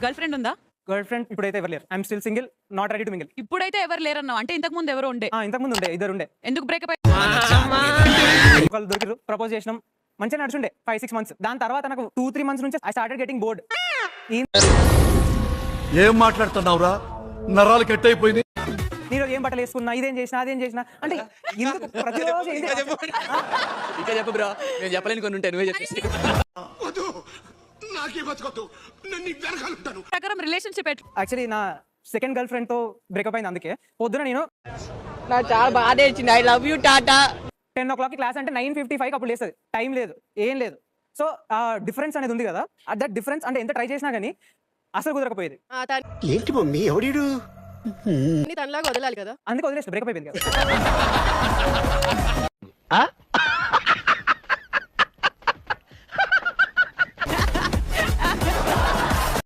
Girl friend ఉందా? Girl friend ఇప్పుడైతే ఎవరు లేరు. I'm still single, not ready to mingle. ఇప్పుడైతే ఎవరు లేరన్నావు అంటే ఇంతకు ముందు ఎవరు ఉండే? ఇంతకు ముందు ఉండే, ఇద్దరు ఉండే. ఎందుకు బ్రేకప్? వాళ్ళు దొరికిరు, ప్రపోజ్ చేసినాం, మంచిగా నడుచుండే 5-6 months. దాని తర్వాత నాకు 2-3 months నుంచి ఐ స్టార్టెడ్ గెటింగ్ బోర్డ్. ఏం మాట్లాడుతున్నావురా? నరాలు కట్ అయిపోయింది. నేను ఏం బట్టలు వేసుకున్నా, ఇదేం చేసినా, అదేం చేసినా అంటే ఎందుకు ప్రతిరోజు ఇంకా చెప్పు బ్రో, నేను చెప్పలేని కొన్ని ఉంటాయి, నువ్వే చెప్పేసి. ప్రకారం రిలేషన్షిప్ యాక్చువల్లీ నా సెకండ్ గర్ల్ ఫ్రెండ్ తో బ్రేకప్ అయింది. అందుకే పొద్దున నేను నాకు చాలా బాధ వచ్చింది. I love you tata. 10 o'clock class అంటే 9:55 అప్పుడు లేస్తుంది. టైం లేదు, ఏం లేదు. సో ఆ డిఫరెన్స్ అనేది ఉంది కదా, దట్ డిఫరెన్స్ అంటే ఎంత ట్రై చేసినా కానీ అసలు కుదరకపోయేది. ఏంటి మమ్మీ ఎవడీడు తనలాగా వదలాలి కదా, అందుకే వదిలేసి బ్రేకప్ అయిపోయింది కదా.